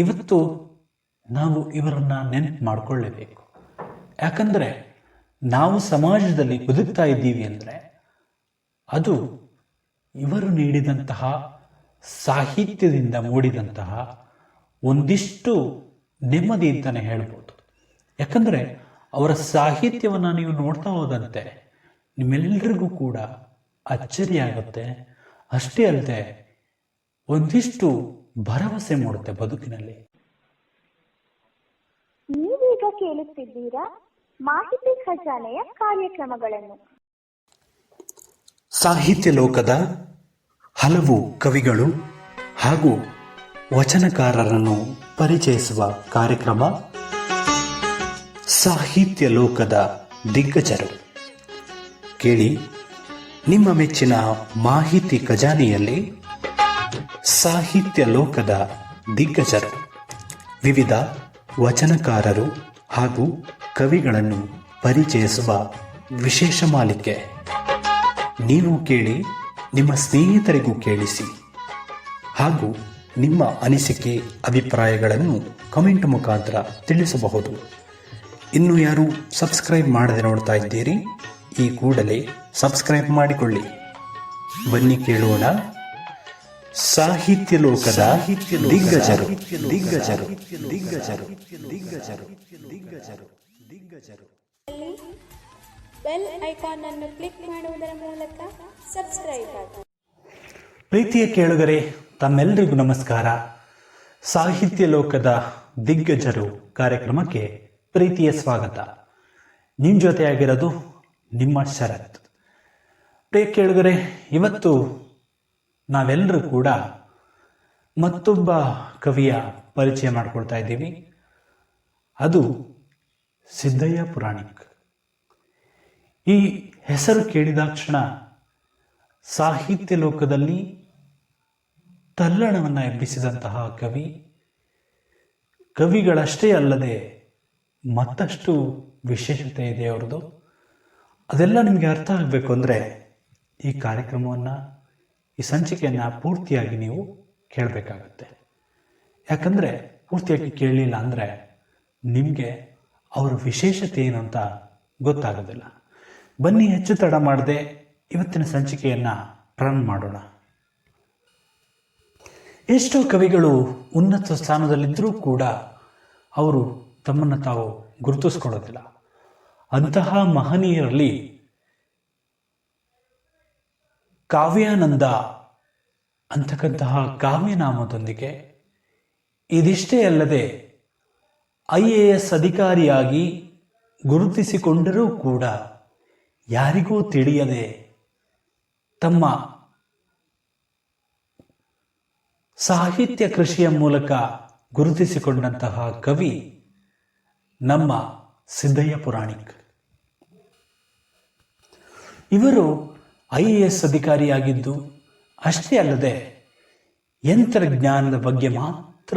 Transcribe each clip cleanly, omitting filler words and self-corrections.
ಇವತ್ತು ನಾವು ಇವರನ್ನು ನೆನಪು ಮಾಡಿಕೊಳ್ಳೇಬೇಕು. ಯಾಕಂದರೆ ನಾವು ಸಮಾಜದಲ್ಲಿ ಬದುಕ್ತಾ ಇದ್ದೀವಿ ಅಂದರೆ ಅದು ಇವರು ನೀಡಿದಂತಹ ಸಾಹಿತ್ಯದಿಂದ ಮೂಡಿದಂತಹ ಒಂದಿಷ್ಟು ನೆಮ್ಮದಿ ಅಂತಲೇ ಹೇಳ್ಬೋದು. ಯಾಕಂದರೆ ಅವರ ಸಾಹಿತ್ಯವನ್ನು ನೀವು ನೋಡ್ತಾ ಹೋದಂತೆ ನಿಮ್ಮೆಲ್ಲರಿಗೂ ಕೂಡ ಅಚ್ಚರಿಯಾಗುತ್ತೆ. ಅಷ್ಟೇ ಅಲ್ಲದೆ ಒಂದಿಷ್ಟು ಭರವಸೆ ಮೂಡುತ್ತೆ ಬದುಕಿನಲ್ಲಿ. ನೀವೀಗ ಕೇಳುತ್ತಿದ್ದೀರಾ ಮಾಹಿತಿ ಖಜಾನೆಯ ಕಾರ್ಯಕ್ರಮಗಳನ್ನು. ಸಾಹಿತ್ಯ ಲೋಕದ ಹಲವು ಕವಿಗಳು ಹಾಗೂ ವಚನಕಾರರನ್ನು ಪರಿಚಯಿಸುವ ಕಾರ್ಯಕ್ರಮ ಸಾಹಿತ್ಯ ಲೋಕದ ದಿಗ್ಗಜರು. ಕೇಳಿ, ನಿಮ್ಮ ಮೆಚ್ಚಿನ ಮಾಹಿತಿ ಖಜಾನೆಯಲ್ಲಿ ಸಾಹಿತ್ಯ ಲೋಕದ ದಿಗ್ಗಜರು, ವಿವಿಧ ವಚನಕಾರರು ಹಾಗೂ ಕವಿಗಳನ್ನು ಪರಿಚಯಿಸುವ ವಿಶೇಷ ಮಾಲಿಕೆ. ನೀವು ಕೇಳಿ, ನಿಮ್ಮ ಸ್ನೇಹಿತರಿಗೂ ಕೇಳಿಸಿ ಹಾಗೂ ನಿಮ್ಮ ಅನಿಸಿಕೆ ಅಭಿಪ್ರಾಯಗಳನ್ನು ಕಮೆಂಟ್ ಮುಖಾಂತರ ತಿಳಿಸಬಹುದು. ಇನ್ನು ಯಾರು ಸಬ್ಸ್ಕ್ರೈಬ್ ಮಾಡದೆ ನೋಡ್ತಾ ಇದ್ದೀರಿ, ಈ ಕೂಡಲೇ ಸಬ್ಸ್ಕ್ರೈಬ್ ಮಾಡಿಕೊಳ್ಳಿ. ಬನ್ನಿ ಕೇಳೋಣ ಸಾಹಿತ್ಯ ಲೋಕದ ದಿಗ್ಗಜರು ದಿಗ್ಗಜರು ದಿಗ್ಗಜರು ದಿಗ್ಗಜರು ದಿಗ್ಗಜರು ದಿಗ್ಗಜರು. ಬೆಲ್ ಐಕಾನ್ ಅನ್ನು ಕ್ಲಿಕ್ ಮಾಡುವುದರ ಮೂಲಕ ಸಬ್ಸ್ಕ್ರೈಬ್ ಆಗಿ. ಪ್ರೀತಿಯ ಕೇಳುಗರೆ, ತಮ್ಮೆಲ್ಲರಿಗೂ ನಮಸ್ಕಾರ. ಸಾಹಿತ್ಯ ಲೋಕದ ದಿಗ್ಗಜರು ಕಾರ್ಯಕ್ರಮಕ್ಕೆ ಪ್ರೀತಿಯ ಸ್ವಾಗತ. ನಿಮ್ಮ ಜೊತೆಯಾಗಿರೋದು ನಿಮ್ಮ ಶರತ್. ಪ್ರಿಯ ಕೇಳುಗರೆ, ಇವತ್ತು ನಾವೆಲ್ಲರೂ ಕೂಡ ಮತ್ತೊಬ್ಬ ಕವಿಯ ಪರಿಚಯ ಮಾಡಿಕೊಳ್ತಾ ಇದ್ದೀವಿ. ಅದು ಸಿದ್ದಯ್ಯ ಪುರಾಣಿಕ್. ಈ ಹೆಸರು ಕೇಳಿದಾಕ್ಷಣ ಸಾಹಿತ್ಯ ಲೋಕದಲ್ಲಿ ತಲ್ಲಣವನ್ನು ಎಬ್ಬಿಸಿದಂತಹ ಕವಿ. ಕವಿಗಳಷ್ಟೇ ಅಲ್ಲದೆ ಮತ್ತಷ್ಟು ವಿಶೇಷತೆ ಇದೆ ಅವ್ರದ್ದು. ಅದೆಲ್ಲ ನಿಮಗೆ ಅರ್ಥ ಆಗಬೇಕು ಅಂದರೆ ಈ ಕಾರ್ಯಕ್ರಮವನ್ನು, ಈ ಸಂಚಿಕೆಯನ್ನು ಪೂರ್ತಿಯಾಗಿ ನೀವು ಕೇಳಬೇಕಾಗತ್ತೆ. ಯಾಕಂದರೆ ಪೂರ್ತಿಯಾಗಿ ಕೇಳಲಿಲ್ಲ ಅಂದರೆ ನಿಮಗೆ ಅವರ ವಿಶೇಷತೆ ಏನು ಅಂತ ಗೊತ್ತಾಗೋದಿಲ್ಲ. ಬನ್ನಿ, ಹೆಚ್ಚು ತಡ ಮಾಡದೆ ಇವತ್ತಿನ ಸಂಚಿಕೆಯನ್ನು ಪ್ರಾರಂಭ ಮಾಡೋಣ. ಎಷ್ಟೋ ಕವಿಗಳು ಉನ್ನತ ಸ್ಥಾನದಲ್ಲಿದ್ದರೂ ಕೂಡ ಅವರು ತಮ್ಮನ್ನು ತಾವು ಗುರುತಿಸ್ಕೊಳ್ಳೋದಿಲ್ಲ. ಅಂತಹ ಮಹನೀಯರಲ್ಲಿ ಕಾವ್ಯಾನಂದ ಅಂತಕ್ಕಂತಹ ಕಾವ್ಯನಾಮದೊಂದಿಗೆ ಇದಿಷ್ಟೇ ಅಲ್ಲದೆ IAS ಅಧಿಕಾರಿಯಾಗಿ ಗುರುತಿಸಿಕೊಂಡರೂ ಕೂಡ ಯಾರಿಗೂ ತಿಳಿಯದೆ ತಮ್ಮ ಸಾಹಿತ್ಯ ಕೃಷಿಯ ಮೂಲಕ ಗುರುತಿಸಿಕೊಂಡಂತಹ ಕವಿ ನಮ್ಮ ಸಿದ್ದಯ್ಯ ಪುರಾಣಿಕ್. ಇವರು IAS ಅಧಿಕಾರಿಯಾಗಿದ್ದು ಅಷ್ಟೇ ಅಲ್ಲದೆ ಯಂತ್ರಜ್ಞಾನದ ಬಗ್ಗೆ ಮಾತ್ರ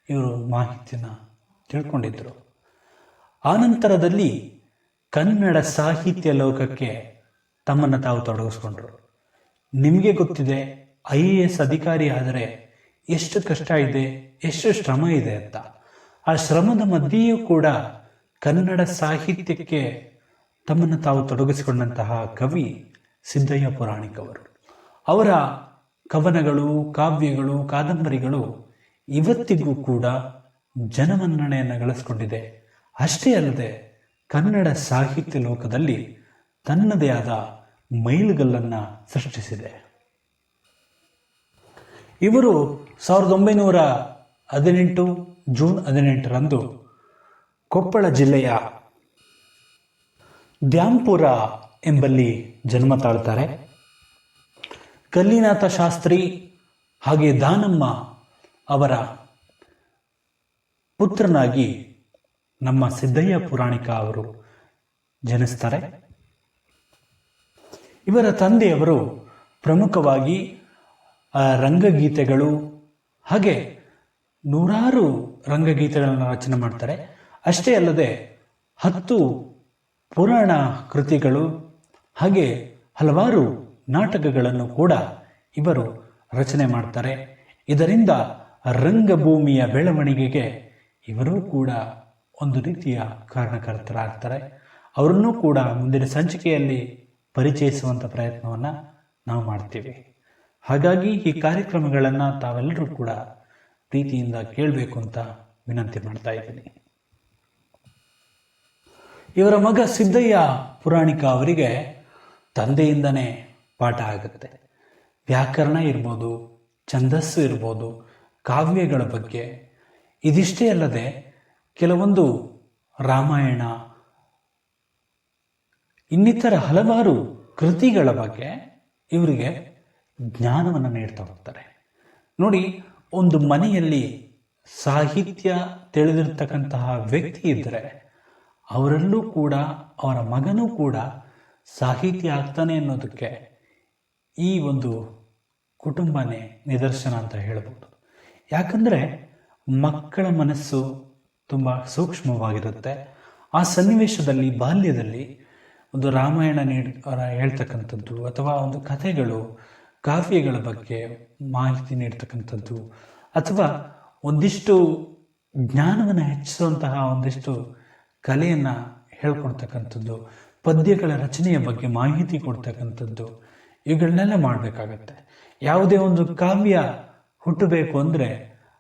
ಇವರು ಮಾಹಿತಿಯನ್ನು ತಿಳ್ಕೊಂಡಿದ್ದರು. ಆನಂತರದಲ್ಲಿ ಕನ್ನಡ ಸಾಹಿತ್ಯ ಲೋಕಕ್ಕೆ ತಮ್ಮನ್ನು ತಾವು ತೊಡಗಿಸ್ಕೊಂಡ್ರು. ನಿಮಗೆ ಗೊತ್ತಿದೆ, IAS ಅಧಿಕಾರಿ ಆದರೆ ಎಷ್ಟು ಕಷ್ಟ ಇದೆ, ಎಷ್ಟು ಶ್ರಮ ಇದೆ ಅಂತ. ಆ ಶ್ರಮದ ಮಧ್ಯೆಯೂ ಕೂಡ ಕನ್ನಡ ಸಾಹಿತ್ಯಕ್ಕೆ ತಮ್ಮನ್ನು ತಾವು ತೊಡಗಿಸಿಕೊಂಡಂತಹ ಕವಿ ಸಿದ್ದಯ್ಯ ಪುರಾಣಿಕ್ ಅವರು. ಅವರ ಕವನಗಳು, ಕಾವ್ಯಗಳು, ಕಾದಂಬರಿಗಳು ಇವತ್ತಿಗೂ ಕೂಡ ಜನಮನ್ನಣೆಯನ್ನು ಗಳಿಸಿಕೊಂಡಿದೆ. ಅಷ್ಟೇ ಅಲ್ಲದೆ ಕನ್ನಡ ಸಾಹಿತ್ಯ ಲೋಕದಲ್ಲಿ ತನ್ನದೇ ಆದ ಮೈಲುಗಲ್ಲನ್ನು ಸೃಷ್ಟಿಸಿದೆ. ಇವರು 1918 ಜೂನ್ 18ರಂದು ಕೊಪ್ಪಳ ಜಿಲ್ಲೆಯ ದ್ಯಾಂಪುರ ಎಂಬಲ್ಲಿ ಜನ್ಮ ತಾಳ್ತಾರೆ. ಕಲ್ಲಿನಾಥ ಶಾಸ್ತ್ರಿ ಹಾಗೆ ದಾನಮ್ಮ ಅವರ ಪುತ್ರನಾಗಿ ನಮ್ಮ ಸಿದ್ದಯ್ಯ ಪುರಾಣಿಕ ಅವರು ಜನಿಸ್ತಾರೆ. ಇವರ ತಂದೆಯವರು ಪ್ರಮುಖವಾಗಿ ರಂಗಗೀತೆಗಳು ಹಾಗೆ ನೂರಾರು ರಂಗಗೀತೆಗಳನ್ನು ರಚನೆ ಮಾಡ್ತಾರೆ. ಅಷ್ಟೇ ಅಲ್ಲದೆ 10 ಪುರಾಣ ಕೃತಿಗಳು ಹಾಗೆ ಹಲವಾರು ನಾಟಕಗಳನ್ನು ಕೂಡ ಇವರು ರಚನೆ ಮಾಡ್ತಾರೆ. ಇದರಿಂದ ರಂಗಭೂಮಿಯ ಬೆಳವಣಿಗೆಗೆ ಇವರೂ ಕೂಡ ಒಂದು ರೀತಿಯ ಕಾರಣಕರ್ತರಾಗ್ತಾರೆ. ಅವರನ್ನೂ ಕೂಡ ಮುಂದಿನ ಸಂಚಿಕೆಯಲ್ಲಿ ಪರಿಚಯಿಸುವಂಥ ಪ್ರಯತ್ನವನ್ನು ನಾವು ಮಾಡ್ತೀವಿ. ಹಾಗಾಗಿ ಈ ಕಾರ್ಯಕ್ರಮಗಳನ್ನು ತಾವೆಲ್ಲರೂ ಕೂಡ ಪ್ರೀತಿಯಿಂದ ಕೇಳಬೇಕು ಅಂತ ವಿನಂತಿ ಮಾಡ್ತಾ ಇದ್ದೀನಿ. ಇವರ ಮಗ ಸಿದ್ದಯ್ಯ ಪುರಾಣಿಕ ಅವರಿಗೆ ತಂದೆಯಿಂದನೇ ಪಾಠ ಆಗುತ್ತೆ. ವ್ಯಾಕರಣ ಇರ್ಬೋದು, ಛಂದಸ್ಸು ಇರ್ಬೋದು, ಕಾವ್ಯಗಳ ಬಗ್ಗೆ. ಇದಿಷ್ಟೇ ಅಲ್ಲದೆ ಕೆಲವೊಂದು ರಾಮಾಯಣ ಇನ್ನಿತರ ಹಲವಾರು ಕೃತಿಗಳ ಬಗ್ಗೆ ಇವರಿಗೆ ಜ್ಞಾನವನ್ನು ನೀಡ್ತಾ ಹೋಗ್ತಾರೆ. ನೋಡಿ, ಒಂದು ಮನೆಯಲ್ಲಿ ಸಾಹಿತ್ಯ ತಿಳಿದಿರ್ತಕ್ಕಂತಹ ವ್ಯಕ್ತಿ ಇದ್ದರೆ ಅವರಲ್ಲೂ ಕೂಡ ಅವರ ಮಗನೂ ಕೂಡ ಸಾಹಿತ್ಯ ಆಗ್ತಾನೆ ಅನ್ನೋದಕ್ಕೆ ಈ ಒಂದು ಕುಟುಂಬನೇ ನಿದರ್ಶನ ಅಂತ ಹೇಳ್ಬೋದು. ಯಾಕಂದರೆ ಮಕ್ಕಳ ಮನಸ್ಸು ತುಂಬ ಸೂಕ್ಷ್ಮವಾಗಿರುತ್ತೆ. ಆ ಸನ್ನಿವೇಶದಲ್ಲಿ ಬಾಲ್ಯದಲ್ಲಿ ಒಂದು ರಾಮಾಯಣ ಹೇಳ್ತಕ್ಕಂಥದ್ದು ಅಥವಾ ಒಂದು ಕಥೆಗಳು, ಕಾವ್ಯಗಳ ಬಗ್ಗೆ ಮಾಹಿತಿ ನೀಡ್ತಕ್ಕಂಥದ್ದು ಅಥವಾ ಒಂದಿಷ್ಟು ಜ್ಞಾನವನ್ನು ಹೆಚ್ಚಿಸುವಂತಹ ಒಂದಿಷ್ಟು ಕಲೆಯನ್ನು ಹೇಳ್ಕೊಡ್ತಕ್ಕಂಥದ್ದು, ಪದ್ಯಗಳ ರಚನೆಯ ಬಗ್ಗೆ ಮಾಹಿತಿ ಕೊಡ್ತಕ್ಕಂಥದ್ದು, ಇವುಗಳನ್ನೆಲ್ಲ ಮಾಡಬೇಕಾಗತ್ತೆ. ಯಾವುದೇ ಒಂದು ಕಾವ್ಯ ಹುಟ್ಟಬೇಕು ಅಂದರೆ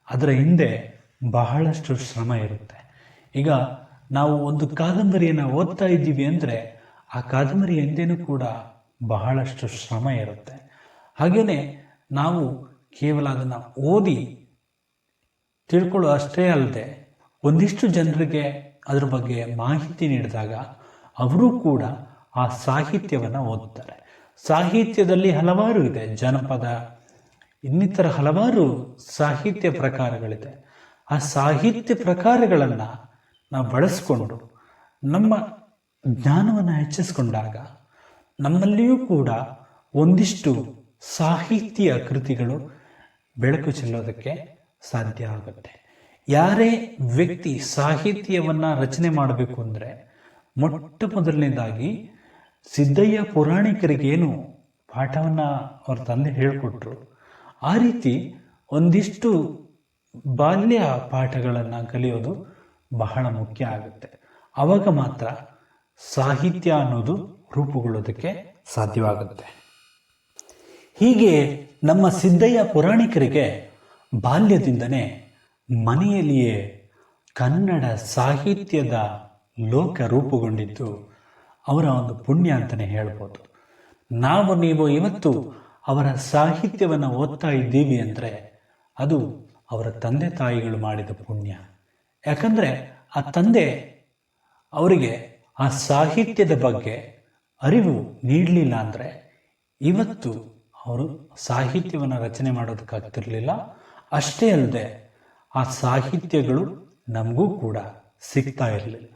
ಅದರ ಹಿಂದೆ ಬಹಳಷ್ಟು ಶ್ರಮ ಇರುತ್ತೆ. ಈಗ ನಾವು ಒಂದು ಕಾದಂಬರಿಯನ್ನು ಓದ್ತಾ ಇದ್ದೀವಿ ಅಂದರೆ ಆ ಕಾದಂಬರಿ ಹಿಂದೆನೂ ಕೂಡ ಬಹಳಷ್ಟು ಶ್ರಮ ಇರುತ್ತೆ. ಹಾಗೆಯೇ ನಾವು ಕೇವಲ ಅದನ್ನು ಓದಿ ತಿಳ್ಕೊಳ್ಳೋ ಅಷ್ಟೇ ಅಲ್ಲದೆ ಒಂದಿಷ್ಟು ಜನರಿಗೆ ಅದರ ಬಗ್ಗೆ ಮಾಹಿತಿ ನೀಡಿದಾಗ ಅವರು ಕೂಡ ಆ ಸಾಹಿತ್ಯವನ್ನು ಓದುತ್ತಾರೆ. ಸಾಹಿತ್ಯದಲ್ಲಿ ಹಲವಾರು ಇದೆ, ಜನಪದ ಇನ್ನಿತರ ಹಲವಾರು ಸಾಹಿತ್ಯ ಪ್ರಕಾರಗಳಿದೆ. ಆ ಸಾಹಿತ್ಯ ಪ್ರಕಾರಗಳನ್ನು ನಾವು ಬಳಸ್ಕೊಂಡು ನಮ್ಮ ಜ್ಞಾನವನ್ನು ಹೆಚ್ಚಿಸಿಕೊಂಡಾಗ ನಮ್ಮಲ್ಲಿಯೂ ಕೂಡ ಒಂದಿಷ್ಟು ಸಾಹಿತ್ಯ ಕೃತಿಗಳು ಬೆಳಕು ಚೆಲ್ಲೋದಕ್ಕೆ ಸಾಧ್ಯ ಆಗುತ್ತೆ. ಯಾರೇ ವ್ಯಕ್ತಿ ಸಾಹಿತ್ಯವನ್ನು ರಚನೆ ಮಾಡಬೇಕು ಅಂದರೆ ಮೊಟ್ಟ ಮೊದಲನೇದಾಗಿ ಸಿದ್ದಯ್ಯ ಪುರಾಣಿಕರಿಗೇನು ಪಾಠವನ್ನು ಅವ್ರ ತಂದೆ ಹೇಳಿಕೊಟ್ರು, ಆ ರೀತಿ ಒಂದಿಷ್ಟು ಬಾಲ್ಯ ಪಾಠಗಳನ್ನು ಕಲಿಯೋದು ಬಹಳ ಮುಖ್ಯ ಆಗುತ್ತೆ. ಆವಾಗ ಮಾತ್ರ ಸಾಹಿತ್ಯ ಅನ್ನೋದು ರೂಪುಗೊಳ್ಳೋದಕ್ಕೆ ಸಾಧ್ಯವಾಗುತ್ತೆ. ಹೀಗೆ ನಮ್ಮ ಸಿದ್ದಯ್ಯ ಪುರಾಣಿಕರಿಗೆ ಬಾಲ್ಯದಿಂದನೇ ಮನೆಯಲ್ಲಿಯೇ ಕನ್ನಡ ಸಾಹಿತ್ಯದ ಲೋಕ ರೂಪುಗೊಂಡಿದ್ದು ಅವರ ಒಂದು ಪುಣ್ಯ ಅಂತಲೇ ಹೇಳ್ಬೋದು. ನೀವು ಇವತ್ತು ಅವರ ಸಾಹಿತ್ಯವನ್ನು ಓದ್ತಾ ಇದ್ದೀವಿ ಅಂದರೆ ಅದು ಅವರ ತಂದೆ ತಾಯಿಗಳು ಮಾಡಿದ ಪುಣ್ಯ. ಯಾಕಂದರೆ ಆ ತಂದೆ ಅವರಿಗೆ ಆ ಸಾಹಿತ್ಯದ ಬಗ್ಗೆ ಅರಿವು ನೀಡಲಿಲ್ಲ ಅಂದರೆ ಇವತ್ತು ಅವರು ಸಾಹಿತ್ಯವನ್ನು ರಚನೆ ಮಾಡೋದಕ್ಕಾಗ್ತಿರ್ಲಿಲ್ಲ. ಅಷ್ಟೇ ಅಲ್ಲದೆ ಆ ಸಾಹಿತ್ಯಗಳು ನಮಗೂ ಕೂಡ ಸಿಗ್ತಾ ಇರಲಿಲ್ಲ.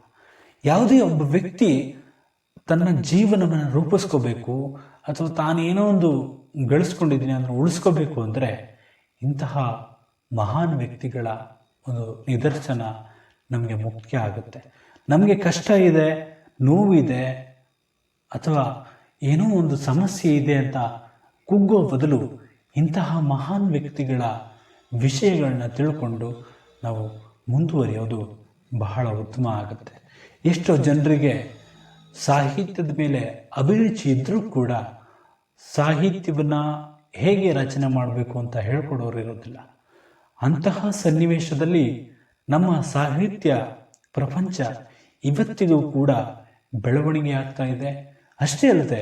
ಯಾವುದೇ ಒಬ್ಬ ವ್ಯಕ್ತಿ ತನ್ನ ಜೀವನವನ್ನು ರೂಪಿಸ್ಕೋಬೇಕು ಅಥವಾ ತಾನೇನೋ ಒಂದು ಗಳಿಸ್ಕೊಂಡಿದ್ದೀನಿ ಅಂದರೆ ಉಳಿಸ್ಕೋಬೇಕು ಅಂದರೆ ಇಂತಹ ಮಹಾನ್ ವ್ಯಕ್ತಿಗಳ ಒಂದು ನಿದರ್ಶನ ನಮಗೆ ಮುಖ್ಯ ಆಗುತ್ತೆ. ನಮಗೆ ಕಷ್ಟ ಇದೆ, ನೋವಿದೆ ಅಥವಾ ಏನೋ ಒಂದು ಸಮಸ್ಯೆ ಇದೆ ಅಂತ ಕುಗ್ಗೋ ಬದಲು ಇಂತಹ ಮಹಾನ್ ವ್ಯಕ್ತಿಗಳ ವಿಷಯಗಳನ್ನ ತಿಳ್ಕೊಂಡು ನಾವು ಮುಂದುವರಿಯೋದು ಬಹಳ ಉತ್ತಮ ಆಗುತ್ತೆ. ಎಷ್ಟೋ ಜನರಿಗೆ ಸಾಹಿತ್ಯದ ಮೇಲೆ ಅಭಿರುಚಿ ಇದ್ದರೂ ಕೂಡ ಸಾಹಿತ್ಯವನ್ನು ಹೇಗೆ ರಚನೆ ಮಾಡಬೇಕು ಅಂತ ಹೇಳ್ಕೊಡೋರು ಇರೋದಿಲ್ಲ. ಅಂತಹ ಸನ್ನಿವೇಶದಲ್ಲಿ ನಮ್ಮ ಸಾಹಿತ್ಯ ಪ್ರಪಂಚ ಇವತ್ತಿಗೂ ಕೂಡ ಬೆಳವಣಿಗೆ ಆಗ್ತಾ ಇದೆ. ಅಷ್ಟೇ ಅಲ್ಲದೆ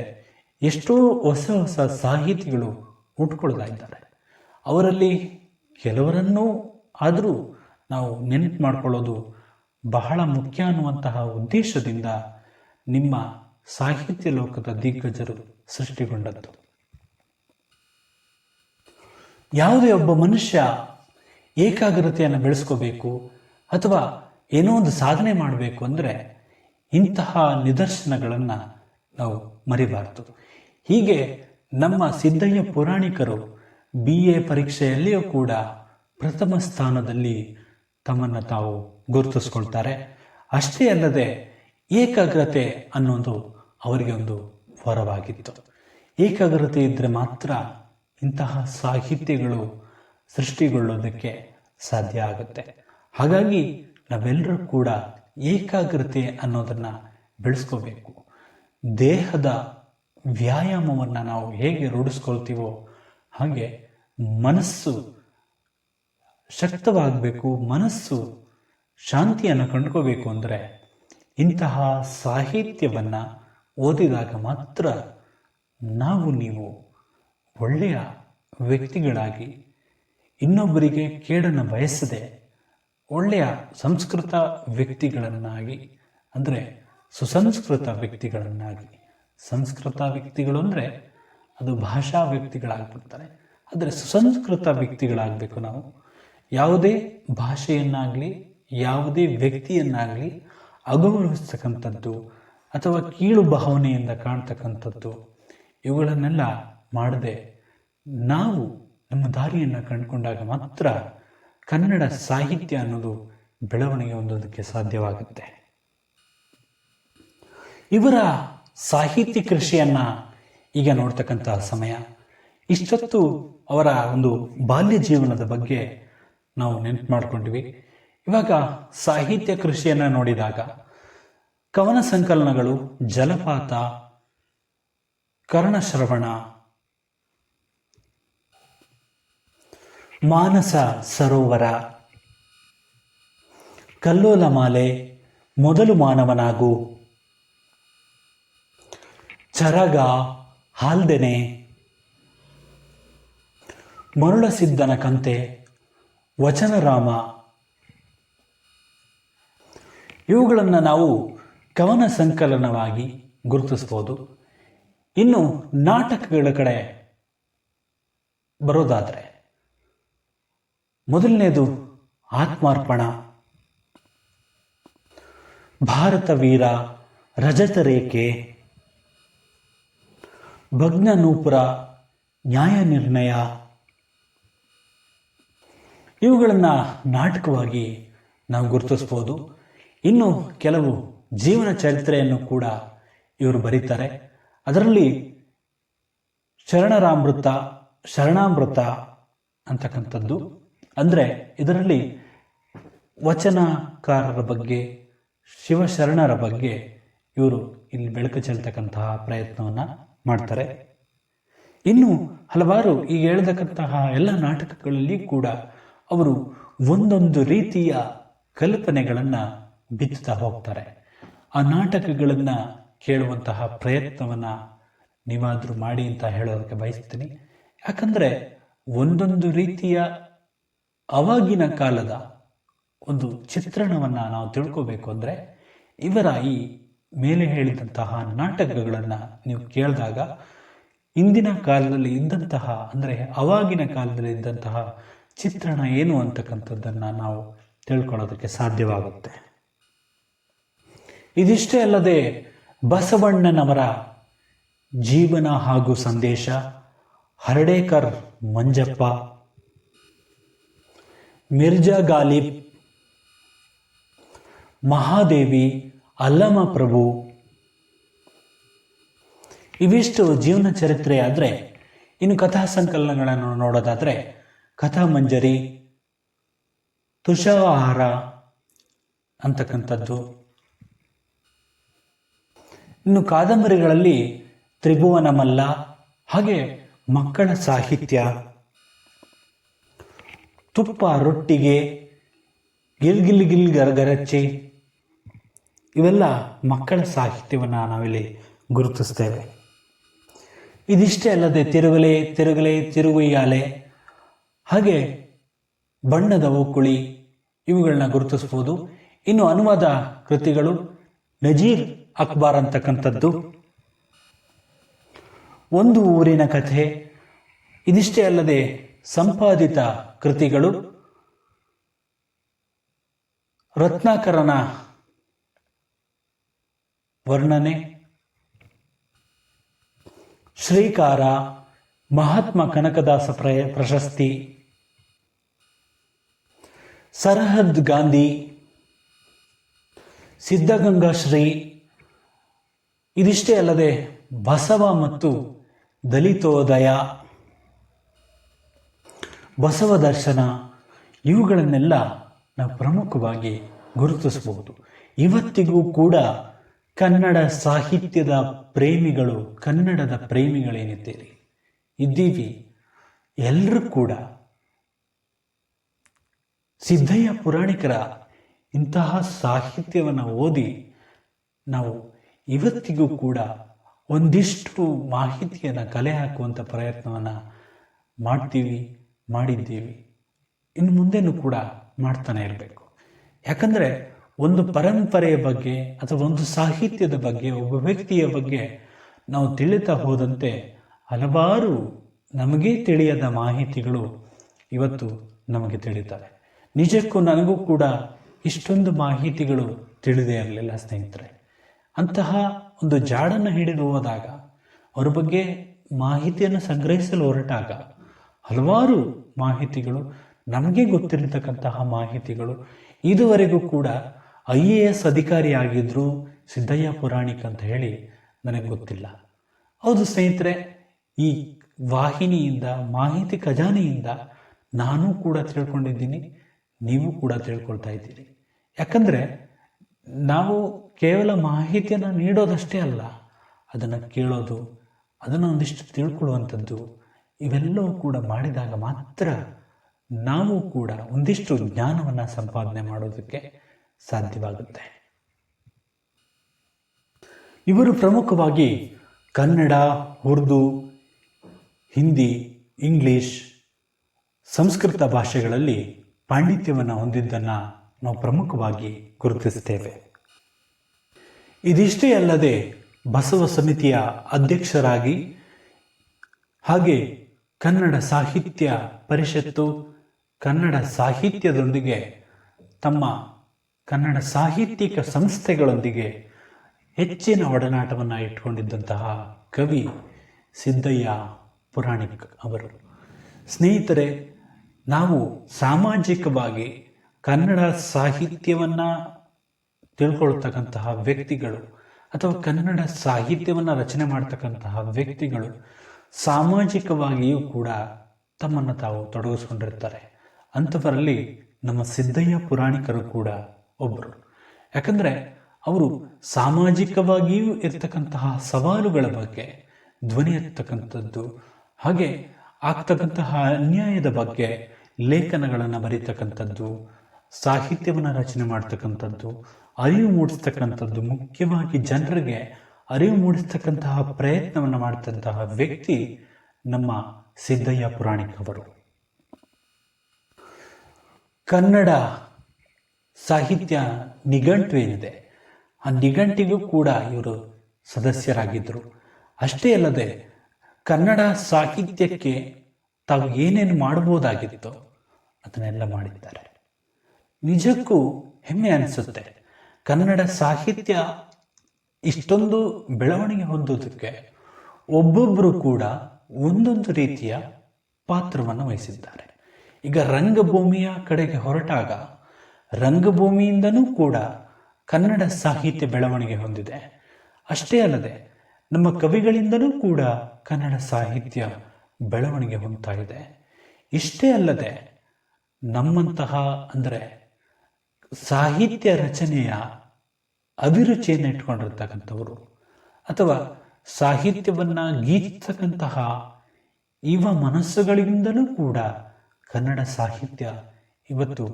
ಎಷ್ಟೋ ಹೊಸ ಹೊಸ ಸಾಹಿತಿಗಳು ಹುಟ್ಕೊಳ್ತಾ ಇದ್ದಾರೆ. ಅವರಲ್ಲಿ ಕೆಲವರನ್ನೂ ಆದರೂ ನಾವು ನೆನಪು ಮಾಡಿಕೊಳ್ಳೋದು ಬಹಳ ಮುಖ್ಯ ಅನ್ನುವಂತಹ ಉದ್ದೇಶದಿಂದ ನಿಮ್ಮ ಸಾಹಿತ್ಯ ಲೋಕದ ದಿಗ್ಗಜರು ಸೃಷ್ಟಿಗೊಂಡದ್ದು. ಯಾವುದೇ ಒಬ್ಬ ಮನುಷ್ಯ ಏಕಾಗ್ರತೆಯನ್ನು ಬೆಳೆಸ್ಕೋಬೇಕು ಅಥವಾ ಏನೋ ಒಂದು ಸಾಧನೆ ಮಾಡಬೇಕು ಅಂದರೆ ಇಂತಹ ನಿದರ್ಶನಗಳನ್ನು ನಾವು ಮರಿಬಾರದು. ಹೀಗೆ ನಮ್ಮ ಸಿದ್ದಯ್ಯ ಪುರಾಣಿಕರು BA ಪರೀಕ್ಷೆಯಲ್ಲಿಯೂ ಕೂಡ ಪ್ರಥಮ ಸ್ಥಾನದಲ್ಲಿ ತಮ್ಮನ್ನು ತಾವು ಗುರುತಿಸ್ಕೊಳ್ತಾರೆ. ಅಷ್ಟೇ ಅಲ್ಲದೆ ಏಕಾಗ್ರತೆ ಅನ್ನೋದು ಅವರಿಗೆ ಒಂದು ವರವಾಗಿತ್ತು. ಏಕಾಗ್ರತೆ ಇದ್ದರೆ ಮಾತ್ರ ಇಂತಹ ಸಾಹಿತ್ಯಗಳು ಸೃಷ್ಟಿಗೊಳ್ಳೋದಕ್ಕೆ ಸಾಧ್ಯ ಆಗುತ್ತೆ. ಹಾಗಾಗಿ ನಾವೆಲ್ಲರೂ ಕೂಡ ಏಕಾಗ್ರತೆ ಅನ್ನೋದನ್ನು ಬೆಳೆಸ್ಕೋಬೇಕು. ದೇಹದ ವ್ಯಾಯಾಮವನ್ನು ನಾವು ಹೇಗೆ ರೂಢಿಸ್ಕೊಳ್ತೀವೋ ಹಾಗೆ ಮನಸ್ಸು ಶಕ್ತವಾಗಬೇಕು, ಮನಸ್ಸು ಶಾಂತಿಯನ್ನು ಕಂಡುಕೋಬೇಕು ಅಂದರೆ ಇಂತಹ ಸಾಹಿತ್ಯವನ್ನು ಓದಿದಾಗ ಮಾತ್ರ ನೀವು ಒಳ್ಳೆಯ ವ್ಯಕ್ತಿಗಳಾಗಿ, ಇನ್ನೊಬ್ಬರಿಗೆ ಕೇಡನ್ನು ಬಯಸದೆ ಒಳ್ಳೆಯ ಸಂಸ್ಕೃತ ವ್ಯಕ್ತಿಗಳನ್ನಾಗಿ, ಅಂದರೆ ಸುಸಂಸ್ಕೃತ ವ್ಯಕ್ತಿಗಳನ್ನಾಗಿ. ಸಂಸ್ಕೃತ ವ್ಯಕ್ತಿಗಳು ಅಂದರೆ ಅದು ಭಾಷಾ ವ್ಯಕ್ತಿಗಳಾಗ್ಬಿಡ್ತಾರೆ. ಆದರೆ ಸುಸಂಸ್ಕೃತ ವ್ಯಕ್ತಿಗಳಾಗಬೇಕು ನಾವು. ಯಾವುದೇ ಭಾಷೆಯನ್ನಾಗಲಿ ಯಾವುದೇ ವ್ಯಕ್ತಿಯನ್ನಾಗಲಿ ಅಗೌರವಿಸ್ತಕ್ಕಂಥದ್ದು ಅಥವಾ ಕೀಳು ಭಾವನೆಯಿಂದ ಕಾಣ್ತಕ್ಕಂಥದ್ದು ಇವುಗಳನ್ನೆಲ್ಲ ಮಾಡದೆ ನಾವು ನಮ್ಮ ದಾರಿಯನ್ನು ಕಂಡುಕೊಂಡಾಗ ಮಾತ್ರ ಕನ್ನಡ ಸಾಹಿತ್ಯ ಅನ್ನೋದು ಬೆಳವಣಿಗೆ ಹೊಂದೋದಕ್ಕೆ ಸಾಧ್ಯವಾಗುತ್ತೆ. ಇವರ ಸಾಹಿತ್ಯ ಕೃಷಿಯನ್ನು ಈಗ ನೋಡ್ತಕ್ಕಂತಹ ಸಮಯ. ಇಷ್ಟೊತ್ತು ಅವರ ಒಂದು ಬಾಲ್ಯ ಜೀವನದ ಬಗ್ಗೆ ನಾವು ನೆನಪು ಮಾಡಿಕೊಂಡ್ವಿ. ಇವಾಗ ಸಾಹಿತ್ಯ ಕೃಷಿಯನ್ನು ನೋಡಿದಾಗ ಕವನ ಸಂಕಲನಗಳು, ಜಲಪಾತ, ಕರ್ಣಶ್ರವಣ, ಮಾನಸ ಸರೋವರ, ಕಲ್ಲೋಲ ಮಾಲೆ, ಮೊದಲು ಮಾನವನಾಗು, ಚರಗ, ಹಾಲ್ದೆನೆ, ಮರುಳಸಿದ್ದನ ಕಂತೆ, ವಚನರಾಮ, ಇವುಗಳನ್ನು ನಾವು ಕವನ ಸಂಕಲನವಾಗಿ ಗುರುತಿಸ್ಬೋದು. ಇನ್ನು ನಾಟಕಗಳ ಕಡೆ ಬರೋದಾದರೆ ಮೊದಲನೇದು ಆತ್ಮಾರ್ಪಣ, ಭಾರತ ವೀರ, ರಜತ ರೇಖೆ, ಭಗ್ನನೂಪುರ, ನ್ಯಾಯ ನಿರ್ಣಯ, ಇವುಗಳನ್ನು ನಾಟಕವಾಗಿ ನಾವು ಗುರುತಿಸ್ಬೋದು. ಇನ್ನು ಕೆಲವು ಜೀವನ ಚರಿತ್ರೆಯನ್ನು ಕೂಡ ಇವರು ಬರೀತಾರೆ. ಅದರಲ್ಲಿ ಶರಣಾಮೃತ ಅಂತಕ್ಕಂಥದ್ದು, ಅಂದರೆ ಇದರಲ್ಲಿ ವಚನಕಾರರ ಬಗ್ಗೆ, ಶಿವಶರಣರ ಬಗ್ಗೆ ಇವರು ಇಲ್ಲಿ ಬೆಳಕು ಚೆಲ್ತಕ್ಕಂತಹ ಪ್ರಯತ್ನವನ್ನು ಮಾಡ್ತಾರೆ. ಇನ್ನು ಹಲವಾರು ಈಗ ಹೇಳ್ತಕ್ಕಂತಹ ಎಲ್ಲ ನಾಟಕಗಳಲ್ಲಿ ಕೂಡ ಅವರು ಒಂದೊಂದು ರೀತಿಯ ಕಲ್ಪನೆಗಳನ್ನು ಬಿತ್ತುತ್ತಾ ಹೋಗ್ತಾರೆ. ಆ ನಾಟಕಗಳನ್ನು ಕೇಳುವಂತಹ ಪ್ರಯತ್ನವನ್ನು ನೀವಾದರೂ ಮಾಡಿ ಅಂತ ಹೇಳೋದಕ್ಕೆ ಬಯಸ್ತೀನಿ. ಯಾಕಂದರೆ ಒಂದೊಂದು ರೀತಿಯ ಅವಾಗಿನ ಕಾಲದ ಒಂದು ಚಿತ್ರಣವನ್ನು ನಾವು ತಿಳ್ಕೋಬೇಕು ಅಂದರೆ ಇವರ ಈ ಮೇಲೆ ಹೇಳಿದಂತಹ ನಾಟಕಗಳನ್ನು ನೀವು ಕೇಳಿದಾಗ ಇಂದಿನ ಕಾಲದಲ್ಲಿ ಇದ್ದಂತಹ, ಅಂದರೆ ಅವಾಗಿನ ಕಾಲದಲ್ಲಿ ಇದ್ದಂತಹ ಚಿತ್ರಣ ಏನು ಅಂತಕ್ಕಂಥದ್ದನ್ನು ನಾವು ತಿಳ್ಕೊಳ್ಳೋದಕ್ಕೆ ಸಾಧ್ಯವಾಗುತ್ತೆ. ಇದಿಷ್ಟೇ ಅಲ್ಲದೆ ಬಸವಣ್ಣನವರ ಜೀವನ ಹಾಗೂ ಸಂದೇಶ, ಹರ್ಡೇಕರ್ ಮಂಜಪ್ಪ, ಮಿರ್ಜಾ ಗಾಲಿಬ್, ಮಹಾದೇವಿ, ಅಲ್ಲಮ ಪ್ರಭು, ಇವಿಷ್ಟು ಜೀವನ ಚರಿತ್ರೆ. ಆದರೆ ಇನ್ನು ಕಥಾ ಸಂಕಲನಗಳನ್ನು ನೋಡೋದಾದರೆ ಕಥಾ ಮಂಜರಿ, ತುಷಾರ ಅಂತಕ್ಕಂಥದ್ದು. ಇನ್ನು ಕಾದಂಬರಿಗಳಲ್ಲಿ ತ್ರಿಭುವನ ಮಲ್ಲ, ಹಾಗೆ ಮಕ್ಕಳ ಸಾಹಿತ್ಯ, ತುಪ್ಪ ರೊಟ್ಟಿಗೆ, ಗಿಲ್ ಗರಗರಚ್ಚಿ, ಇವೆಲ್ಲ ಮಕ್ಕಳ ಸಾಹಿತ್ಯವನ್ನು ನಾವಿಲ್ಲಿ ಗುರುತಿಸ್ತೇವೆ. ಇದಿಷ್ಟೇ ಅಲ್ಲದೆ ತಿರುಗಲೆ ತಿರುಗುಯ್ಯಾಲೆ, ಹಾಗೆ ಬಣ್ಣದ ಓಕುಳಿ, ಇವುಗಳನ್ನ ಗುರುತಿಸ್ಬೋದು. ಇನ್ನು ಅನುವಾದ ಕೃತಿಗಳು ನಜೀರ್ ಅಕ್ಬಾರ್ ಅಂತಕ್ಕಂಥದ್ದು, ಒಂದು ಊರಿನ ಕಥೆ. ಇದಿಷ್ಟೇ ಅಲ್ಲದೆ ಸಂಪಾದಿತ ಕೃತಿಗಳು ರತ್ನಾಕರನ ವರ್ಣನೆ, ಶ್ರೀಕಾರ, ಮಹಾತ್ಮ ಕನಕದಾಸ ಪ್ರಶಸ್ತಿ, ಸರಹದ್ ಗಾಂಧಿ, ಸಿದ್ಧಗಂಗಾ ಶ್ರೀ. ಇದಿಷ್ಟೇ ಅಲ್ಲದೆ ಬಸವ ಮತ್ತು ದಲಿತೋದಯ, ಬಸವ ದರ್ಶನ, ಇವುಗಳನ್ನೆಲ್ಲ ನಾವು ಪ್ರಮುಖವಾಗಿ ಗುರುತಿಸಬಹುದು. ಇವತ್ತಿಗೂ ಕೂಡ ಕನ್ನಡ ಸಾಹಿತ್ಯದ ಪ್ರೇಮಿಗಳು, ಕನ್ನಡದ ಪ್ರೇಮಿಗಳೇನಿದ್ದೀರಿ ಇದ್ದೀವಿ, ಎಲ್ಲರೂ ಕೂಡ ಸಿದ್ದಯ್ಯ ಪುರಾಣಿಕರ ಇಂತಹ ಸಾಹಿತ್ಯವನ್ನು ಓದಿ ನಾವು ಇವತ್ತಿಗೂ ಕೂಡ ಒಂದಿಷ್ಟು ಮಾಹಿತಿಯನ್ನು ಕಲೆ ಹಾಕುವಂಥ ಪ್ರಯತ್ನವನ್ನು ಮಾಡಿದ್ದೀವಿ, ಇನ್ನು ಮುಂದೆನೂ ಕೂಡ ಮಾಡ್ತಾನೆ ಇರಬೇಕು. ಯಾಕಂದರೆ ಒಂದು ಪರಂಪರೆಯ ಬಗ್ಗೆ ಅಥವಾ ಒಂದು ಸಾಹಿತ್ಯದ ಬಗ್ಗೆ, ಒಬ್ಬ ವ್ಯಕ್ತಿಯ ಬಗ್ಗೆ ನಾವು ತಿಳಿತಾ ಹೋದಂತೆ ಹಲವಾರು ನಮಗೇ ತಿಳಿಯದ ಮಾಹಿತಿಗಳು ಇವತ್ತು ನಮಗೆ ತಿಳಿತವೆ. ನಿಜಕ್ಕೂ ನನಗೂ ಕೂಡ ಇಷ್ಟೊಂದು ಮಾಹಿತಿಗಳು ತಿಳಿದೇ ಇರಲಿಲ್ಲ ಸ್ನೇಹಿತರೆ. ಅಂತಹ ಒಂದು ಜಾಡನ್ನು ಹಿಡಿದು ಹೋದಾಗ, ಅವರ ಬಗ್ಗೆ ಮಾಹಿತಿಯನ್ನು ಸಂಗ್ರಹಿಸಲು ಹೊರಟಾಗ ಹಲವಾರು ಮಾಹಿತಿಗಳು, ನಮಗೆ ಗೊತ್ತಿರತಕ್ಕಂತಹ ಮಾಹಿತಿಗಳು, ಇದುವರೆಗೂ ಕೂಡ IAS ಅಧಿಕಾರಿ ಆಗಿದ್ರು ಸಿದ್ದಯ್ಯ ಪುರಾಣಿಕ್ ಅಂತ ಹೇಳಿ ನನಗೆ ಗೊತ್ತಿಲ್ಲ. ಹೌದು ಸ್ನೇಹಿತರೆ, ಈ ವಾಹಿನಿಯಿಂದ, ಮಾಹಿತಿ ಖಜಾನೆಯಿಂದ ನಾನು ಕೂಡ ತಿಳ್ಕೊಂಡಿದ್ದೀನಿ, ನೀವು ಕೂಡ ತಿಳ್ಕೊಳ್ತಾ ಇದ್ದೀರಿ. ಯಾಕಂದರೆ ನಾವು ಕೇವಲ ಮಾಹಿತಿಯನ್ನು ನೀಡೋದಷ್ಟೇ ಅಲ್ಲ, ಅದನ್ನು ಕೇಳೋದು, ಅದನ್ನು ಒಂದಿಷ್ಟು ತಿಳ್ಕೊಳ್ಳುವಂಥದ್ದು, ಇವೆಲ್ಲವೂ ಕೂಡ ಮಾಡಿದಾಗ ಮಾತ್ರ ನಾವು ಕೂಡ ಒಂದಿಷ್ಟು ಜ್ಞಾನವನ್ನು ಸಂಪಾದನೆ ಮಾಡೋದಕ್ಕೆ ಸಾಧ್ಯವಾಗುತ್ತೆ. ಇವರು ಪ್ರಮುಖವಾಗಿ ಕನ್ನಡ, ಉರ್ದು, ಹಿಂದಿ, ಇಂಗ್ಲಿಷ್, ಸಂಸ್ಕೃತ ಭಾಷೆಗಳಲ್ಲಿ ಪಾಂಡಿತ್ಯವನ್ನು ಹೊಂದಿದ್ದನ್ನು ನಾವು ಪ್ರಮುಖವಾಗಿ ಗುರುತಿಸುತ್ತೇವೆ. ಇದಿಷ್ಟೇ ಅಲ್ಲದೆ ಬಸವ ಸಮಿತಿಯ ಅಧ್ಯಕ್ಷರಾಗಿ, ಹಾಗೆ ಕನ್ನಡ ಸಾಹಿತ್ಯ ಪರಿಷತ್ತು, ಕನ್ನಡ ಸಾಹಿತ್ಯದೊಂದಿಗೆ, ತಮ್ಮ ಕನ್ನಡ ಸಾಹಿತ್ಯಿಕ ಸಂಸ್ಥೆಗಳೊಂದಿಗೆ ಹೆಚ್ಚಿನ ಒಡನಾಟವನ್ನು ಇಟ್ಕೊಂಡಿದ್ದಂತಹ ಕವಿ ಸಿದ್ದಯ್ಯ ಪುರಾಣಿಕ್ ಅವರು. ಸ್ನೇಹಿತರೆ, ನಾವು ಸಾಮಾಜಿಕವಾಗಿ ಕನ್ನಡ ಸಾಹಿತ್ಯವನ್ನು ತಿಳ್ಕೊಳ್ತಕ್ಕಂತಹ ವ್ಯಕ್ತಿಗಳು ಅಥವಾ ಕನ್ನಡ ಸಾಹಿತ್ಯವನ್ನು ರಚನೆ ಮಾಡ್ತಕ್ಕಂತಹ ವ್ಯಕ್ತಿಗಳು ಸಾಮಾಜಿಕವಾಗಿಯೂ ಕೂಡ ತಮ್ಮನ್ನು ತಾವು ತೊಡಗಿಸ್ಕೊಂಡಿರ್ತಾರೆ. ಅಂಥವರಲ್ಲಿ ನಮ್ಮ ಸಿದ್ದಯ್ಯ ಪುರಾಣಿಕರು ಕೂಡ ಒಬ್ಬರು. ಯಾಕಂದರೆ ಅವರು ಸಾಮಾಜಿಕವಾಗಿಯೂ ಇರ್ತಕ್ಕಂತಹ ಸವಾಲುಗಳ ಬಗ್ಗೆ ಧ್ವನಿ ಎತ್ತಕ್ಕಂಥದ್ದು, ಹಾಗೆ ಆಗ್ತಕ್ಕಂತಹ ಅನ್ಯಾಯದ ಬಗ್ಗೆ ಲೇಖನಗಳನ್ನು ಬರೀತಕ್ಕಂಥದ್ದು, ಸಾಹಿತ್ಯವನ್ನು ರಚನೆ ಮಾಡ್ತಕ್ಕಂಥದ್ದು, ಅರಿವು ಮೂಡಿಸ್ತಕ್ಕಂಥದ್ದು, ಮುಖ್ಯವಾಗಿ ಜನರಿಗೆ ಅರಿವು ಮೂಡಿಸ್ತಕ್ಕಂತಹ ಪ್ರಯತ್ನವನ್ನು ಮಾಡ್ತಂತಹ ವ್ಯಕ್ತಿ ನಮ್ಮ ಸಿದ್ದಯ್ಯ ಪುರಾಣಿಕ್ ಅವರು. ಕನ್ನಡ ಸಾಹಿತ್ಯ ನಿಘಂಟು ಏನಿದೆ, ಆ ನಿಘಂಟಿಗೂ ಕೂಡ ಇವರು ಸದಸ್ಯರಾಗಿದ್ದರು. ಅಷ್ಟೇ ಅಲ್ಲದೆ ಕನ್ನಡ ಸಾಹಿತ್ಯಕ್ಕೆ ತಾವು ಏನೇನು ಮಾಡಬಹುದಾಗಿತ್ತೋ ಅದನ್ನೆಲ್ಲ ಮಾಡಿದ್ದಾರೆ. ನಿಜಕ್ಕೂ ಹೆಮ್ಮೆ ಅನಿಸುತ್ತೆ. ಕನ್ನಡ ಸಾಹಿತ್ಯ ಇಷ್ಟೊಂದು ಬೆಳವಣಿಗೆ ಹೊಂದೋದಕ್ಕೆ ಒಬ್ಬೊಬ್ಬರು ಕೂಡ ಒಂದೊಂದು ರೀತಿಯ ಪಾತ್ರವನ್ನು ವಹಿಸಿದ್ದಾರೆ. ಈಗ ರಂಗಭೂಮಿಯ ಕಡೆಗೆ ಹೊರಟಾಗ ರಂಗಭೂಮಿಯಿಂದನೂ ಕೂಡ ಕನ್ನಡ ಸಾಹಿತ್ಯ ಬೆಳವಣಿಗೆ ಹೊಂದಿದೆ. ಅಷ್ಟೇ ಅಲ್ಲದೆ ನಮ್ಮ ಕವಿಗಳಿಂದಲೂ ಕೂಡ ಕನ್ನಡ ಸಾಹಿತ್ಯ ಬೆಳವಣಿಗೆ ಹೊಂದ್ತಾ ಇದೆ. ಇಷ್ಟೇ ಅಲ್ಲದೆ ನಮ್ಮಂತಹ ಅಂದರೆ ಸಾಹಿತ್ಯ ರಚನೆಯ ಅಭಿರುಚಿಯನ್ನು ಇಟ್ಕೊಂಡಿರ್ತಕ್ಕಂಥವರು ಅಥವಾ ಸಾಹಿತ್ಯವನ್ನು ಗೀಚಿರ್ತಕ್ಕಂತಹ ಯುವ ಮನಸ್ಸುಗಳಿಂದಲೂ ಕೂಡ ಕನ್ನಡ ಸಾಹಿತ್ಯ ಇವತ್ತು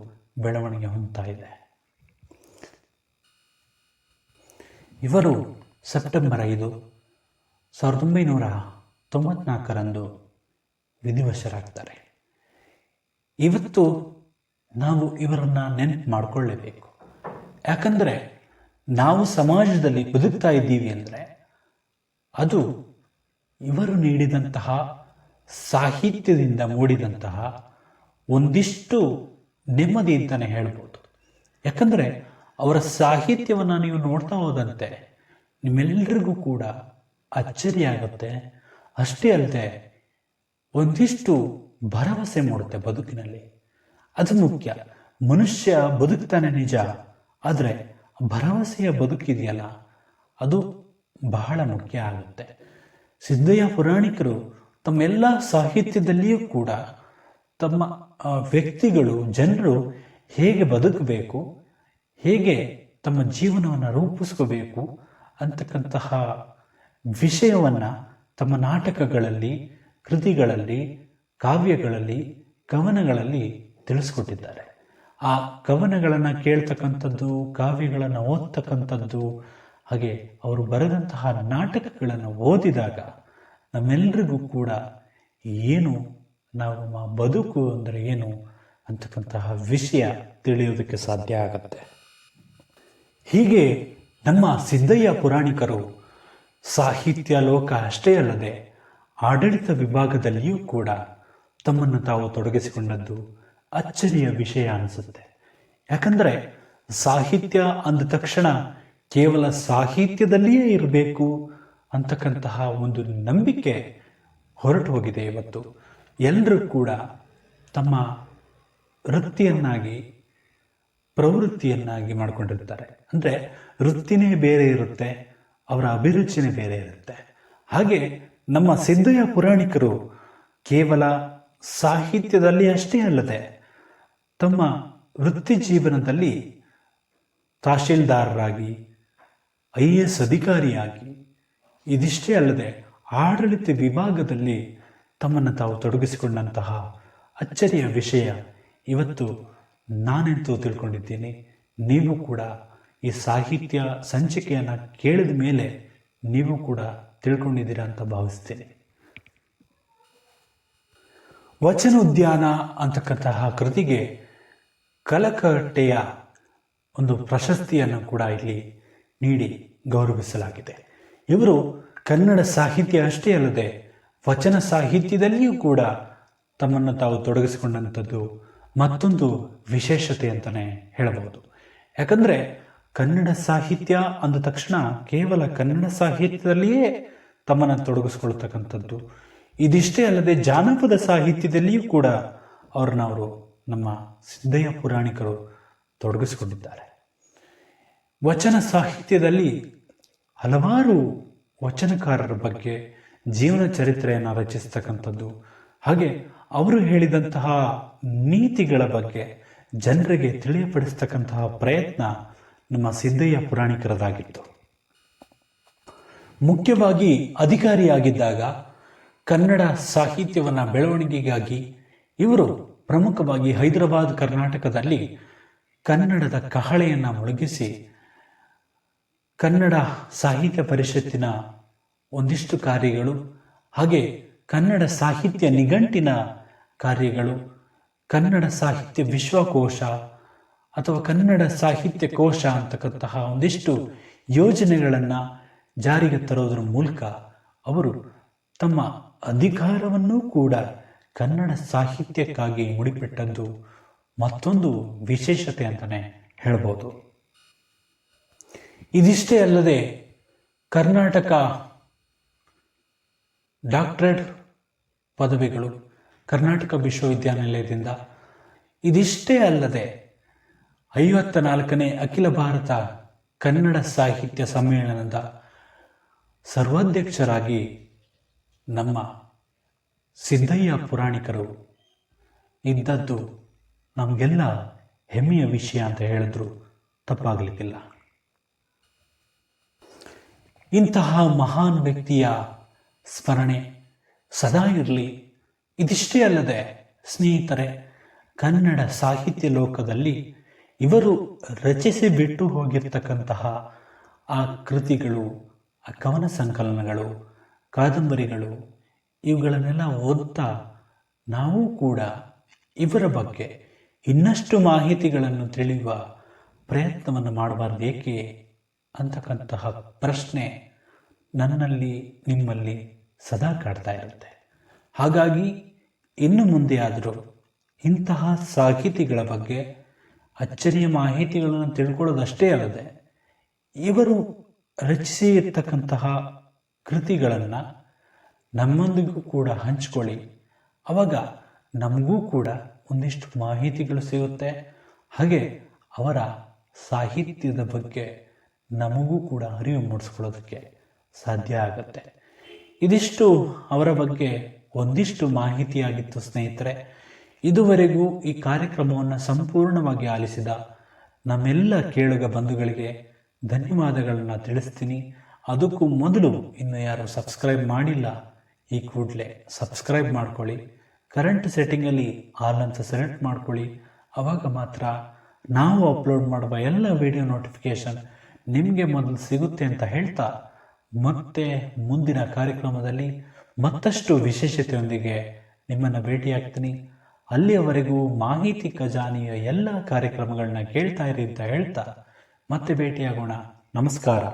ಬೆಳವಣಿಗೆ ಹೊಂದ್ತಾ ಇದೆ. ಇವರು ಸೆಪ್ಟೆಂಬರ್ 5, 1994ರಂದು ವಿಧಿವಶರಾಗ್ತಾರೆ. ಇವತ್ತು ನಾವು ಇವರನ್ನು ನೆನಪು ಮಾಡಿಕೊಳ್ಳೇಬೇಕು. ಯಾಕಂದರೆ ನಾವು ಸಮಾಜದಲ್ಲಿ ಬದುಕ್ತಾ ಇದ್ದೀವಿ ಅಂದರೆ ಅದು ಇವರು ನೀಡಿದಂತಹ ಸಾಹಿತ್ಯದಿಂದ ಮೂಡಿದಂತಹ ಒಂದಿಷ್ಟು ನೆಮ್ಮದಿ ಅಂತಲೇ ಹೇಳ್ಬೋದು. ಯಾಕಂದರೆ ಅವರ ಸಾಹಿತ್ಯವನ್ನು ನೀವು ನೋಡ್ತಾ ಹೋದಂತೆ ನಿಮ್ಮೆಲ್ಲರಿಗೂ ಕೂಡ ಅಚ್ಚರಿಯಾಗುತ್ತೆ. ಅಷ್ಟೇ ಅಲ್ಲದೆ ಒಂದಿಷ್ಟು ಭರವಸೆ ಮೂಡುತ್ತೆ ಬದುಕಿನಲ್ಲಿ. ಅದು ಮುಖ್ಯ. ಮನುಷ್ಯ ಬದುಕ್ತಾನೆ ನಿಜ, ಆದರೆ ಭರವಸೆಯ ಬದುಕಿದೆಯಲ್ಲ ಅದು ಬಹಳ ಮುಖ್ಯ ಆಗುತ್ತೆ. ಸಿದ್ದಯ್ಯ ಪುರಾಣಿಕರು ತಮ್ಮೆಲ್ಲ ಸಾಹಿತ್ಯದಲ್ಲಿಯೂ ಕೂಡ ತಮ್ಮ ವ್ಯಕ್ತಿಗಳು, ಜನರು ಹೇಗೆ ಬದುಕಬೇಕು, ಹೇಗೆ ತಮ್ಮ ಜೀವನವನ್ನು ರೂಪಿಸ್ಕೋಬೇಕು ಅಂತಕ್ಕಂತಹ ವಿಷಯವನ್ನು ತಮ್ಮ ನಾಟಕಗಳಲ್ಲಿ, ಕೃತಿಗಳಲ್ಲಿ, ಕಾವ್ಯಗಳಲ್ಲಿ, ಕವನಗಳಲ್ಲಿ ತಿಳಿಸ್ಕೊಟ್ಟಿದ್ದಾರೆ. ಆ ಕವನಗಳನ್ನು ಕೇಳ್ತಕ್ಕಂಥದ್ದು, ಕಾವ್ಯಗಳನ್ನು ಓದ್ತಕ್ಕಂಥದ್ದು, ಹಾಗೆ ಅವರು ಬರೆದಂತಹ ನಾಟಕಗಳನ್ನು ಓದಿದಾಗ ನಮ್ಮೆಲ್ಲರಿಗೂ ಕೂಡ ಏನು ನಮ್ಮ ಬದುಕು ಅಂದರೆ ಏನು ಅಂತಕ್ಕಂತಹ ವಿಷಯ ತಿಳಿಯೋದಕ್ಕೆ ಸಾಧ್ಯ ಆಗುತ್ತೆ. ಹೀಗೆ ನಮ್ಮ ಸಿದ್ದಯ್ಯ ಪುರಾಣಿಕರು ಸಾಹಿತ್ಯ ಲೋಕ ಅಷ್ಟೇ ಅಲ್ಲದೆ ಆಡಳಿತ ವಿಭಾಗದಲ್ಲಿಯೂ ಕೂಡ ತಮ್ಮನ್ನು ತಾವು ತೊಡಗಿಸಿಕೊಂಡದ್ದು ಅಚ್ಚರಿಯ ವಿಷಯ ಅನಿಸುತ್ತೆ. ಯಾಕಂದರೆ ಸಾಹಿತ್ಯ ಅಂದ ತಕ್ಷಣ ಕೇವಲ ಸಾಹಿತ್ಯದಲ್ಲಿಯೇ ಇರಬೇಕು ಅಂತಕ್ಕಂತಹ ಒಂದು ನಂಬಿಕೆ ಹೊರಟು ಹೋಗಿದೆ. ಇವತ್ತು ಎಲ್ಲರೂ ಕೂಡ ತಮ್ಮ ವೃತ್ತಿಯನ್ನಾಗಿ, ಪ್ರವೃತ್ತಿಯನ್ನಾಗಿ ಮಾಡಿಕೊಂಡಿರ್ತಾರೆ. ಅಂದರೆ ವೃತ್ತಿನೇ ಬೇರೆ ಇರುತ್ತೆ, ಅವರ ಅಭಿರುಚಿನೇ ಬೇರೆ ಇರುತ್ತೆ. ಹಾಗೆ ನಮ್ಮ ಸಿದ್ದಯ್ಯ ಪುರಾಣಿಕರು ಕೇವಲ ಸಾಹಿತ್ಯದಲ್ಲಿ ಅಷ್ಟೇ ಅಲ್ಲದೆ ತಮ್ಮ ವೃತ್ತಿ ಜೀವನದಲ್ಲಿ ತಹಶೀಲ್ದಾರರಾಗಿ, IAS ಅಧಿಕಾರಿಯಾಗಿ, ಇದಿಷ್ಟೇ ಅಲ್ಲದೆ ಆಡಳಿತ ವಿಭಾಗದಲ್ಲಿ ತಮ್ಮನ್ನು ತಾವು ತೊಡಗಿಸಿಕೊಂಡಂತಹ ಅಚ್ಚರಿಯ ವಿಷಯ ಇವತ್ತು ನಾನೆಂತೂ ತಿಳ್ಕೊಂಡಿದ್ದೀನಿ. ನೀವು ಕೂಡ ಈ ಸಾಹಿತ್ಯ ಸಂಚಿಕೆಯನ್ನು ಕೇಳಿದ ಮೇಲೆ ನೀವು ಕೂಡ ತಿಳ್ಕೊಂಡಿದ್ದೀರಾ ಅಂತ ಭಾವಿಸ್ತೀನಿ. ವಚನೋದ್ಯಾನ ಅಂತಕ್ಕಂತಹ ಕೃತಿಗೆ ಕಲಕಟ್ಟೆಯ ಒಂದು ಪ್ರಶಸ್ತಿಯನ್ನು ಕೂಡ ಇಲ್ಲಿ ನೀಡಿ ಗೌರವಿಸಲಾಗಿದೆ. ಇವರು ಕನ್ನಡ ಸಾಹಿತ್ಯ ಅಷ್ಟೇ ಅಲ್ಲದೆ ವಚನ ಸಾಹಿತ್ಯದಲ್ಲಿಯೂ ಕೂಡ ತಮ್ಮನ್ನು ತಾವು ತೊಡಗಿಸಿಕೊಂಡಂಥದ್ದು ಮತ್ತೊಂದು ವಿಶೇಷತೆ ಅಂತಲೇ ಹೇಳಬಹುದು. ಯಾಕಂದರೆ ಕನ್ನಡ ಸಾಹಿತ್ಯ ಅಂದ ತಕ್ಷಣ ಕೇವಲ ಕನ್ನಡ ಸಾಹಿತ್ಯದಲ್ಲಿಯೇ ತಮ್ಮನ್ನು ತೊಡಗಿಸ್ಕೊಳ್ತಕ್ಕಂಥದ್ದು. ಇದಿಷ್ಟೇ ಅಲ್ಲದೆ ಜಾನಪದ ಸಾಹಿತ್ಯದಲ್ಲಿಯೂ ಕೂಡ ಅವರು ನಮ್ಮ ಸಿದ್ದಯ್ಯ ಪುರಾಣಿಕರು ತೊಡಗಿಸಿಕೊಂಡಿದ್ದಾರೆ. ವಚನ ಸಾಹಿತ್ಯದಲ್ಲಿ ಹಲವಾರು ವಚನಕಾರರ ಬಗ್ಗೆ ಜೀವನ ಚರಿತ್ರೆಯನ್ನು ರಚಿಸ್ತಕ್ಕಂಥದ್ದು, ಹಾಗೆ ಅವರು ಹೇಳಿದಂತಹ ನೀತಿಗಳ ಬಗ್ಗೆ ಜನರಿಗೆ ತಿಳಿಯಪಡಿಸ್ತಕ್ಕಂತಹ ಪ್ರಯತ್ನ ನಮ್ಮ ಸಿದ್ದಯ್ಯ ಪುರಾಣಿಕರದಾಗಿತ್ತು. ಮುಖ್ಯವಾಗಿ ಅಧಿಕಾರಿಯಾಗಿದ್ದಾಗ ಕನ್ನಡ ಸಾಹಿತ್ಯವನ್ನು ಬೆಳವಣಿಗೆಗಾಗಿ ಇವರು ಪ್ರಮುಖವಾಗಿ ಹೈದರಾಬಾದ್ ಕರ್ನಾಟಕದಲ್ಲಿ ಕನ್ನಡದ ಕಹಳೆಯನ್ನು ಮೊಳಗಿಸಿ ಕನ್ನಡ ಸಾಹಿತ್ಯ ಪರಿಷತ್ತಿನ ಒಂದಿಷ್ಟು ಕಾರ್ಯಗಳು, ಹಾಗೆ ಕನ್ನಡ ಸಾಹಿತ್ಯ ನಿಘಂಟಿನ ಕಾರ್ಯಗಳು, ಕನ್ನಡ ಸಾಹಿತ್ಯ ವಿಶ್ವಕೋಶ ಅಥವಾ ಕನ್ನಡ ಸಾಹಿತ್ಯ ಕೋಶ ಅಂತಕ್ಕಂತಹ ಒಂದಿಷ್ಟು ಯೋಜನೆಗಳನ್ನು ಜಾರಿಗೆ ತರೋದ್ರ ಮೂಲಕ ಅವರು ತಮ್ಮ ಅಧಿಕಾರವನ್ನೂ ಕೂಡ ಕನ್ನಡ ಸಾಹಿತ್ಯಕ್ಕಾಗಿ ಮುಡಿಪಿಟ್ಟದ್ದು ಮತ್ತೊಂದು ವಿಶೇಷತೆ ಅಂತಲೇ ಹೇಳ್ಬೋದು. ಇದಿಷ್ಟೇ ಅಲ್ಲದೆ ಕರ್ನಾಟಕ ಡಾಕ್ಟರೇಟ್ ಪದವಿಗಳು ಕರ್ನಾಟಕ ವಿಶ್ವವಿದ್ಯಾನಿಲಯದಿಂದ, ಇದಿಷ್ಟೇ ಅಲ್ಲದೆ 54ನೇ ಅಖಿಲ ಭಾರತ ಕನ್ನಡ ಸಾಹಿತ್ಯ ಸಮ್ಮೇಳನದ ಸರ್ವಾಧ್ಯಕ್ಷರಾಗಿ ನಮ್ಮ ಸಿದ್ದಯ್ಯ ಪುರಾಣಿಕರು ಇದ್ದದ್ದು ನಮಗೆಲ್ಲ ಹೆಮ್ಮೆಯ ವಿಷಯ ಅಂತ ಹೇಳಿದ್ರು ತಪ್ಪಾಗಲಿಕ್ಕಿಲ್ಲ. ಇಂತಹ ಮಹಾನ್ ವ್ಯಕ್ತಿಯ ಸ್ಮರಣೆ ಸದಾ ಇರಲಿ. ಇದಿಷ್ಟೇ ಅಲ್ಲದೆ ಸ್ನೇಹಿತರೆ, ಕನ್ನಡ ಸಾಹಿತ್ಯ ಲೋಕದಲ್ಲಿ ಇವರು ರಚಿಸಿ ಬಿಟ್ಟು ಹೋಗಿರ್ತಕ್ಕಂತಹ ಆ ಕೃತಿಗಳು, ಆ ಕವನ ಸಂಕಲನಗಳು, ಕಾದಂಬರಿಗಳು, ಇವುಗಳನ್ನೆಲ್ಲ ಓದ್ತಾ ನಾವು ಕೂಡ ಇವರ ಬಗ್ಗೆ ಇನ್ನಷ್ಟು ಮಾಹಿತಿಗಳನ್ನು ತಿಳಿಯುವ ಪ್ರಯತ್ನವನ್ನು ಮಾಡಬಾರ್ದೇಕೆ ಅಂತಕ್ಕಂತಹ ಪ್ರಶ್ನೆ ನನ್ನಲ್ಲಿ, ನಿಮ್ಮಲ್ಲಿ ಸದಾ ಕಾಡ್ತಾ ಇರುತ್ತೆ. ಹಾಗಾಗಿ ಇನ್ನು ಮುಂದೆ ಆದರೂ ಇಂತಹ ಸಾಹಿತಿಗಳ ಬಗ್ಗೆ ಅಚ್ಚರಿಯ ಮಾಹಿತಿಗಳನ್ನು ತಿಳ್ಕೊಳ್ಳೋದಷ್ಟೇ ಅಲ್ಲದೆ ಇವರು ರಚಿಸಿ ಇರ್ತಕ್ಕಂತಹ ಕೃತಿಗಳನ್ನು ನಮ್ಮೊಂದಿಗೂ ಕೂಡ ಹಂಚಿಕೊಳ್ಳಿ. ಆವಾಗ ನಮಗೂ ಕೂಡ ಒಂದಿಷ್ಟು ಮಾಹಿತಿಗಳು ಸಿಗುತ್ತೆ, ಹಾಗೆ ಅವರ ಸಾಹಿತ್ಯದ ಬಗ್ಗೆ ನಮಗೂ ಕೂಡ ಅರಿವು ಮೂಡಿಸ್ಕೊಳ್ಳೋದಕ್ಕೆ ಸಾಧ್ಯ ಆಗುತ್ತೆ. ಇದಿಷ್ಟು ಅವರ ಬಗ್ಗೆ ಒಂದಿಷ್ಟು ಮಾಹಿತಿಯಾಗಿತ್ತು ಸ್ನೇಹಿತರೆ. ಇದುವರೆಗೂ ಈ ಕಾರ್ಯಕ್ರಮವನ್ನು ಸಂಪೂರ್ಣವಾಗಿ ಆಲಿಸಿದ ನಮ್ಮೆಲ್ಲ ಕೇಳುಗ ಬಂಧುಗಳಿಗೆ ಧನ್ಯವಾದಗಳನ್ನು ತಿಳಿಸ್ತೀನಿ. ಅದಕ್ಕೂ ಮೊದಲು ಇನ್ನು ಯಾರು ಸಬ್ಸ್ಕ್ರೈಬ್ ಮಾಡಿಲ್ಲ, ಈ ಕೂಡಲೇ ಸಬ್ಸ್ಕ್ರೈಬ್ ಮಾಡ್ಕೊಳ್ಳಿ. ಕರೆಂಟ್ ಸೆಟ್ಟಿಂಗಲ್ಲಿ ಆಲ್ ಅಂತ ಸೆಲೆಕ್ಟ್ ಮಾಡ್ಕೊಳ್ಳಿ. ಆವಾಗ ಮಾತ್ರ ನಾವು ಅಪ್ಲೋಡ್ ಮಾಡುವ ಎಲ್ಲ ವಿಡಿಯೋ ನೋಟಿಫಿಕೇಶನ್ ನಿಮಗೆ ಮೊದಲು ಸಿಗುತ್ತೆ ಅಂತ ಹೇಳ್ತಾ, ಮತ್ತೆ ಮುಂದಿನ ಕಾರ್ಯಕ್ರಮದಲ್ಲಿ ಮತ್ತಷ್ಟು ವಿಶೇಷತೆಯೊಂದಿಗೆ ನಿಮ್ಮನ್ನು ಭೇಟಿಯಾಗ್ತೀನಿ. ಅಲ್ಲಿಯವರೆಗೂ ಮಾಹಿತಿ ಖಜಾನೆಯ ಎಲ್ಲ ಕಾರ್ಯಕ್ರಮಗಳನ್ನ ಕೇಳ್ತಾ ಇರಿ ಅಂತ ಹೇಳ್ತಾ ಮತ್ತೆ ಭೇಟಿಯಾಗೋಣ. ನಮಸ್ಕಾರ.